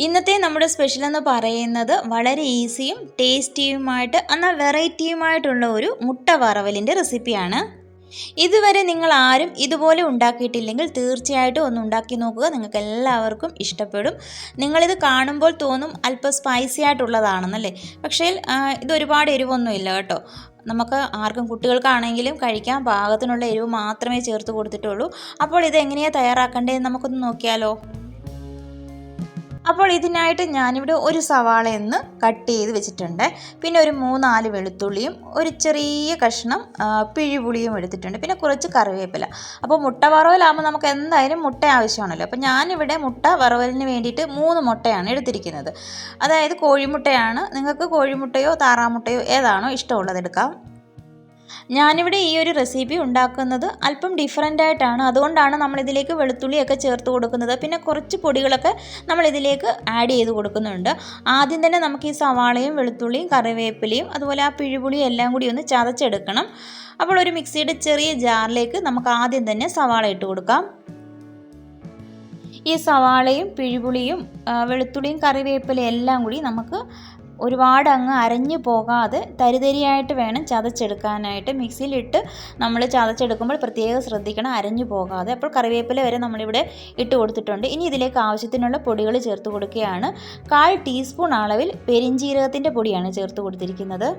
ഇന്നത്തെ നമ്മുടെ സ്പെഷ്യൽ എന്ന് പറയുന്നത് വളരെ ഈസിയും ടേസ്റ്റിയുമായിട്ട് എന്നാൽ വെറൈറ്റിയുമായിട്ടുള്ള ഒരു മുട്ട വറവലിൻ്റെ റെസിപ്പിയാണ്. ഇതുവരെ നിങ്ങൾ ആരും ഇതുപോലെ ഉണ്ടാക്കിയിട്ടില്ലെങ്കിൽ തീർച്ചയായിട്ടും ഒന്ന് ഉണ്ടാക്കി നോക്കുക. നിങ്ങൾക്ക് എല്ലാവർക്കും ഇഷ്ടപ്പെടും. നിങ്ങളിത് കാണുമ്പോൾ തോന്നും അല്പം സ്പൈസി ആയിട്ടുള്ളതാണെന്നല്ലേ, പക്ഷേ ഇതൊരുപാട് എരിവൊന്നുമില്ല കേട്ടോ. നമുക്ക് ആർക്കും കുട്ടികൾക്കാണെങ്കിലും കഴിക്കാൻ പാകത്തിനുള്ള എരിവ് മാത്രമേ ചേർത്ത് കൊടുത്തിട്ടുള്ളൂ. അപ്പോൾ ഇത് എങ്ങനെയാണ് തയ്യാറാക്കേണ്ടതെന്ന് നമുക്കൊന്ന് നോക്കിയാലോ. അപ്പോൾ ഇതിനായിട്ട് ഞാനിവിടെ ഒരു സവാള ഒന്ന് കട്ട് ചെയ്ത് വെച്ചിട്ടുണ്ട്. പിന്നെ ഒരു 3-4 വെളുത്തുള്ളിയും ഒരു ചെറിയ കഷ്ണം പിഴിപുളിയും എടുത്തിട്ടുണ്ട്. പിന്നെ കുറച്ച് കറിവേപ്പില. അപ്പോൾ മുട്ട വറവലാകുമ്പോൾ നമുക്ക് എന്തായാലും മുട്ട ആവശ്യമാണല്ലോ. അപ്പോൾ ഞാനിവിടെ മുട്ട വറവലിന് വേണ്ടിയിട്ട് 3 മുട്ടയാണ് എടുത്തിരിക്കുന്നത്. അതായത് കോഴിമുട്ടയാണ്. നിങ്ങൾക്ക് കോഴിമുട്ടയോ താറാമുട്ടയോ ഏതാണോ ഇഷ്ടമുള്ളത് എടുക്കാം. ഞാനിവിടെ ഈ ഒരു റെസിപ്പി ഉണ്ടാക്കുന്നത് അല്പം ഡിഫറൻ്റ് ആയിട്ടാണ്. അതുകൊണ്ടാണ് നമ്മളിതിലേക്ക് വെളുത്തുള്ളിയൊക്കെ ചേർത്ത് കൊടുക്കുന്നത്. പിന്നെ കുറച്ച് പൊടികളൊക്കെ നമ്മളിതിലേക്ക് ആഡ് ചെയ്ത് കൊടുക്കുന്നുണ്ട്. ആദ്യം തന്നെ നമുക്ക് ഈ സവാളയും വെളുത്തുള്ളിയും കറിവേപ്പിലയും അതുപോലെ ആ പിഴിപുളിയും എല്ലാം കൂടി ഒന്ന് ചതച്ചെടുക്കണം. അപ്പോൾ ഒരു മിക്സിയുടെ ചെറിയ ജാറിലേക്ക് നമുക്ക് ആദ്യം തന്നെ സവാള ഇട്ട് കൊടുക്കാം. ഈ സവാളയും പിഴിപുളിയും വെളുത്തുള്ളിയും കറിവേപ്പിലയും എല്ലാം കൂടി നമുക്ക് ഒരുപാട് അങ്ങ് അരഞ്ഞു പോകാതെ തരിതരിയായിട്ട് വേണം ചതച്ചെടുക്കാനായിട്ട്. മിക്സിയിലിട്ട് നമ്മൾ ചതച്ചെടുക്കുമ്പോൾ പ്രത്യേകം ശ്രദ്ധിക്കണം, അരഞ്ഞു പോകാതെ. അപ്പോൾ കറിവേപ്പില വരെ നമ്മളിവിടെ ഇട്ട് കൊടുത്തിട്ടുണ്ട്. ഇനി ഇതിലേക്ക് ആവശ്യത്തിനുള്ള പൊടികൾ ചേർത്ത് കൊടുക്കുകയാണ്. 1/4 ടീസ്പൂൺ അളവിൽ പെരിഞ്ജീരകത്തിൻ്റെ പൊടിയാണ് ചേർത്ത് കൊടുത്തിരിക്കുന്നത്.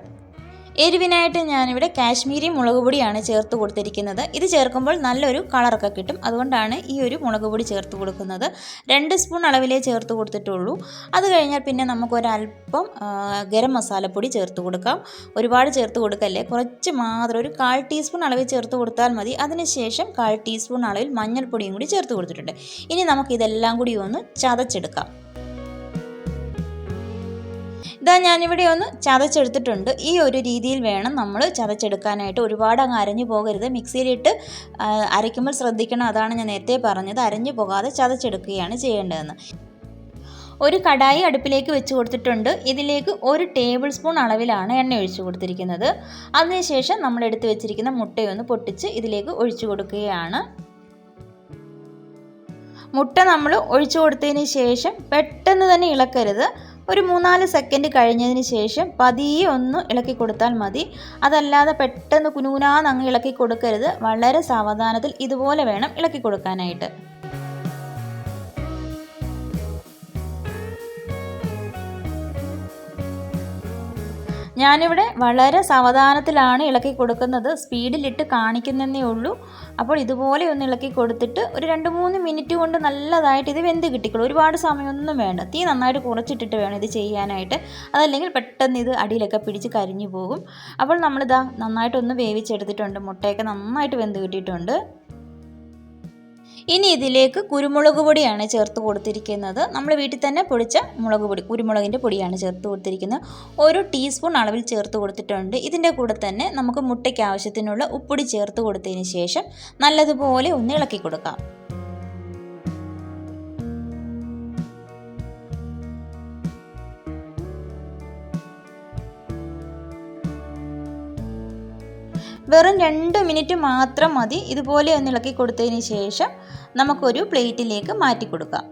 എരിവിനായിട്ട് ഞാനിവിടെ കാശ്മീരി മുളക് പൊടിയാണ് ചേർത്ത് കൊടുത്തിരിക്കുന്നത്. ഇത് ചേർക്കുമ്പോൾ നല്ലൊരു കളറൊക്കെ കിട്ടും. അതുകൊണ്ടാണ് ഈ ഒരു മുളക് പൊടി ചേർത്ത് കൊടുക്കുന്നത്. 2 സ്പൂൺ അളവിലേ ചേർത്ത് കൊടുത്തിട്ടുള്ളൂ. അത് കഴിഞ്ഞാൽ പിന്നെ നമുക്കൊരല്പം ഗരം മസാലപ്പൊടി ചേർത്ത് കൊടുക്കാം. ഒരുപാട് ചേർത്ത് കൊടുക്കല്ലേ, കുറച്ച് മാത്രം ഒരു 1/4 ടീസ്പൂൺ അളവിൽ ചേർത്ത് കൊടുത്താൽ മതി. അതിനുശേഷം 1/4 ടീസ്പൂൺ അളവിൽ മഞ്ഞൾപ്പൊടിയും കൂടി ചേർത്ത് കൊടുത്തിട്ടുണ്ട്. ഇനി നമുക്കിതെല്ലാം കൂടി ഒന്ന് ചതച്ചെടുക്കാം. ഇതാ ഞാനിവിടെ ഒന്ന് ചതച്ചെടുത്തിട്ടുണ്ട്. ഈ ഒരു രീതിയിൽ വേണം നമ്മൾ ചതച്ചെടുക്കാനായിട്ട്. ഒരുപാട് അങ്ങ് അരഞ്ഞു പോകരുത്. മിക്സിയിലിട്ട് അരയ്ക്കുമ്പോൾ ശ്രദ്ധിക്കണം. അതാണ് ഞാൻ നേരത്തെ പറഞ്ഞത്, അരഞ്ഞു പോകാതെ ചതച്ചെടുക്കുകയാണ് ചെയ്യേണ്ടതെന്ന്. ഒരു കടായി അടുപ്പിലേക്ക് വെച്ച് കൊടുത്തിട്ടുണ്ട്. ഇതിലേക്ക് 1 ടേബിൾ സ്പൂൺ അളവിലാണ് എണ്ണ ഒഴിച്ചു കൊടുത്തിരിക്കുന്നത്. അതിനുശേഷം നമ്മൾ എടുത്ത് വെച്ചിരിക്കുന്ന മുട്ടയൊന്ന് പൊട്ടിച്ച് ഇതിലേക്ക് ഒഴിച്ചു കൊടുക്കുകയാണ്. മുട്ട നമ്മൾ ഒഴിച്ചു കൊടുത്തതിന് ശേഷം പെട്ടെന്ന് തന്നെ ഇളക്കരുത്. ഒരു 3-4 സെക്കൻഡ് കഴിഞ്ഞതിന് ശേഷം പതിയെ ഒന്ന് ഇളക്കി കൊടുത്താൽ മതി. അതല്ലാതെ പെട്ടെന്ന് കുനുകുനാന്നങ്ങ് ഇളക്കി കൊടുക്കരുത്. വളരെ സാവധാനത്തിൽ ഇതുപോലെ വേണം ഇളക്കി കൊടുക്കാനായിട്ട്. ഞാനിവിടെ വളരെ സാവധാനത്തിലാണ് ഇളക്കി കൊടുക്കുന്നത്. സ്പീഡിലിട്ട് കാണിക്കുന്നതേ ഉള്ളൂ. അപ്പോൾ ഇതുപോലെ ഒന്ന് ഇളക്കി കൊടുത്തിട്ട് ഒരു 2-3 മിനിറ്റ് കൊണ്ട് നല്ലതായിട്ട് ഇത് വെന്ത് കിട്ടിക്കോളും. ഒരുപാട് സമയമൊന്നും വേണ്ട. തീ നന്നായിട്ട് കുറച്ചിട്ടിട്ട് വേണം ഇത് ചെയ്യാനായിട്ട്. അതല്ലെങ്കിൽ പെട്ടെന്ന് ഇത് അടിയിലൊക്കെ പിടിച്ച് കരിഞ്ഞു പോകും. അപ്പോൾ നമ്മളിതാ നന്നായിട്ടൊന്ന് വേവിച്ചെടുത്തിട്ടുണ്ട്. മുട്ടയൊക്കെ നന്നായിട്ട് വെന്ത് കിട്ടിയിട്ടുണ്ട്. ഇനി ഇതിലേക്ക് കുരുമുളക് പൊടിയാണ് ചേർത്ത് കൊടുത്തിരിക്കുന്നത്. നമ്മൾ വീട്ടിൽ തന്നെ പൊടിച്ച മുളക് പൊടി, കുരുമുളകിൻ്റെ പൊടിയാണ് ചേർത്ത് കൊടുത്തിരിക്കുന്നത്. 1 ടീസ്പൂൺ അളവിൽ ചേർത്ത് കൊടുത്തിട്ടുണ്ട്. ഇതിൻ്റെ കൂടെ തന്നെ നമുക്ക് മുട്ടയ്ക്ക് ആവശ്യത്തിനുള്ള ഉപ്പൊടി ചേർത്ത് കൊടുത്തതിന് ശേഷം നല്ലതുപോലെ ഒന്ന് ഇളക്കി കൊടുക്കാം. വെറും 2 മിനിറ്റ് മാത്രം മതി. ഇതുപോലെ ഒന്ന് ഇളക്കി കൊടുത്തതിന് ശേഷം നമുക്കൊരു പ്ലേറ്റിലേക്ക് മാറ്റി കൊടുക്കാം.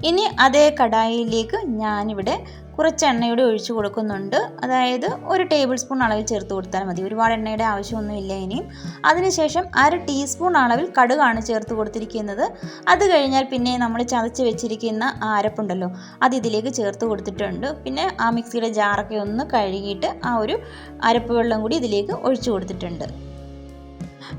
ഇനി അതേ കടായിലേക്ക് ഞാനിവിടെ കുറച്ച് എണ്ണയുടെ ഒഴിച്ചു കൊടുക്കുന്നുണ്ട്. അതായത് 1 ടേബിൾ സ്പൂൺ അളവിൽ ചേർത്ത് കൊടുത്താൽ മതി. ഒരുപാട് എണ്ണയുടെ ആവശ്യമൊന്നുമില്ല ഇനിയും. അതിനുശേഷം 1/2 ടീസ്പൂൺ അളവിൽ കടുകാണ് ചേർത്ത് കൊടുത്തിരിക്കുന്നത്. അത് കഴിഞ്ഞാൽ പിന്നെ നമ്മൾ ചതച്ച് വെച്ചിരിക്കുന്ന ആ അരപ്പുണ്ടല്ലോ, അത് ഇതിലേക്ക് ചേർത്ത് കൊടുത്തിട്ടുണ്ട്. പിന്നെ ആ മിക്സിയുടെ ജാറൊക്കെ ഒന്ന് കഴുകിയിട്ട് ആ ഒരു അരപ്പ് വെള്ളം കൂടി ഇതിലേക്ക് ഒഴിച്ചു കൊടുത്തിട്ടുണ്ട്.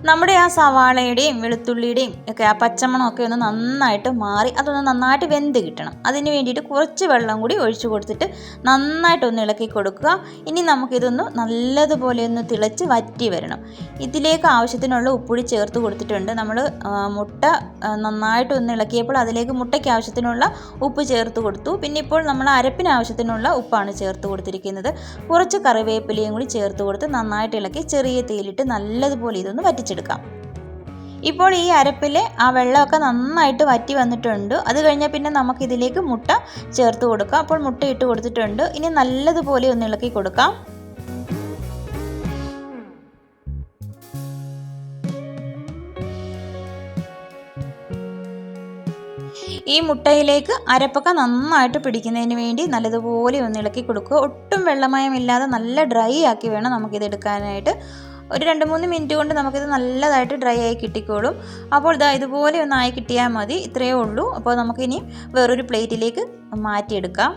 നമ്മുടെ ആ സവാളയുടെയും വെളുത്തുള്ളിയുടെയും ഒക്കെ ആ പച്ചമണമൊക്കെ ഒന്ന് നന്നായിട്ട് മാറി അതൊന്ന് നന്നായിട്ട് വെന്ത് കിട്ടണം. അതിന് വേണ്ടിയിട്ട് കുറച്ച് വെള്ളം കൂടി ഒഴിച്ചു കൊടുത്തിട്ട് നന്നായിട്ടൊന്ന് ഇളക്കി കൊടുക്കുക. ഇനി നമുക്കിതൊന്ന് നല്ലതുപോലെ ഒന്ന് തിളച്ച് വറ്റി വരണം. ഇതിലേക്ക് ആവശ്യത്തിനുള്ള ഉപ്പുപൊടി ചേർത്ത് കൊടുത്തിട്ടുണ്ട്. നമ്മൾ മുട്ട നന്നായിട്ടൊന്ന് ഇളക്കിയപ്പോൾ അതിലേക്ക് മുട്ടയ്ക്ക് ആവശ്യത്തിനുള്ള ഉപ്പ് ചേർത്ത് കൊടുത്തു. പിന്നെ ഇപ്പോൾ നമ്മൾ അരപ്പിന് ആവശ്യത്തിനുള്ള ഉപ്പാണ് ചേർത്ത് കൊടുത്തിരിക്കുന്നത്. കുറച്ച് കറിവേപ്പിലയും കൂടി ചേർത്ത് കൊടുത്ത് നന്നായിട്ട് ഇളക്കി ചെറിയ തീയിലിട്ട് നല്ലതുപോലെ ഇതൊന്ന് വറ്റിച്ചെടുക്കാം. ഇപ്പോൾ ഈ അരപ്പിലെ ആ വെള്ളമൊക്കെ നന്നായിട്ട് വറ്റി വന്നിട്ടുണ്ട്. അത് കഴിഞ്ഞാൽ പിന്നെ നമുക്കിതിലേക്ക് മുട്ട ചേർത്ത് കൊടുക്കാം. അപ്പോൾ മുട്ട ഇട്ട് കൊടുത്തിട്ടുണ്ട്. ഇനി നല്ലതുപോലെ ഒന്ന് ഇളക്കി കൊടുക്കാം. ഈ മുട്ടയിലേക്ക് അരപ്പൊക്കെ നന്നായിട്ട് പിടിക്കുന്നതിന് വേണ്ടി നല്ലതുപോലെ ഒന്ന് ഇളക്കി കൊടുക്കുക. ഒട്ടും വെള്ളമയമില്ലാതെ നല്ല ഡ്രൈ ആക്കി വേണം നമുക്കിത് എടുക്കാനായിട്ട്. ഒരു 2-3 മിനിറ്റ് കൊണ്ട് നമുക്കിത് നല്ലതായിട്ട് ഡ്രൈ ആയി കിട്ടിക്കോളും. അപ്പോൾ ഇതുപോലെ ഒന്ന് ആയി കിട്ടിയാൽ മതി. ഇത്രയേ ഉള്ളൂ. അപ്പോൾ നമുക്കിനി വേറൊരു പ്ലേറ്റിലേക്ക് മാറ്റിയെടുക്കാം.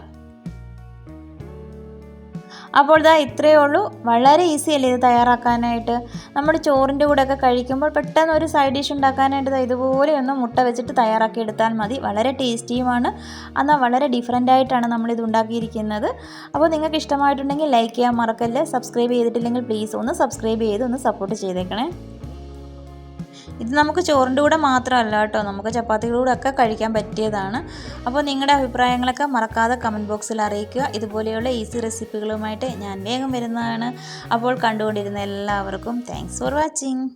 അപ്പോൾ ഇത്രയേ ഉള്ളൂ. വളരെ ഈസി അല്ലേ ഇത് തയ്യാറാക്കാനായിട്ട്. നമ്മൾ ചോറിൻ്റെ കൂടെയൊക്കെ കഴിക്കുമ്പോൾ പെട്ടെന്ന് ഒരു സൈഡ് ഡിഷ് ഉണ്ടാക്കാനായിട്ട് ഇതുപോലെ ഒന്ന് മുട്ട വെച്ചിട്ട് തയ്യാറാക്കി എടുത്താൽ മതി. വളരെ ടേസ്റ്റിയുമാണ്. എന്നാൽ വളരെ ഡിഫറെൻ്റ് ആയിട്ടാണ് നമ്മളിത് ഉണ്ടാക്കിയിരിക്കുന്നത്. അപ്പോൾ നിങ്ങൾക്ക് ഇഷ്ടമായിട്ടുണ്ടെങ്കിൽ ലൈക്ക് ചെയ്യാൻ മറക്കല്ലേ. സബ്സ്ക്രൈബ് ചെയ്തിട്ടില്ലെങ്കിൽ പ്ലീസ് ഒന്ന് സബ്സ്ക്രൈബ് ചെയ്ത് ഒന്ന് സപ്പോർട്ട് ചെയ്തേക്കണേ. ഇത് നമുക്ക് ചോറിൻ്റെ കൂടെ മാത്രമല്ല കേട്ടോ, നമുക്ക് ചപ്പാത്തിയുടെ കൂടെ ഒക്കെ കഴിക്കാൻ പറ്റിയതാണ്. അപ്പോൾ നിങ്ങളുടെ അഭിപ്രായങ്ങളൊക്കെ മറക്കാതെ കമൻറ്റ് ബോക്സിൽ അറിയിക്കുക. ഇതുപോലെയുള്ള ഈസി റെസിപ്പികളുമായിട്ട് ഞാൻ വേഗം വരുന്നതാണ്. അപ്പോൾ കണ്ടുകൊണ്ടിരുന്ന എല്ലാവർക്കും താങ്ക്സ് ഫോർ വാച്ചിങ്.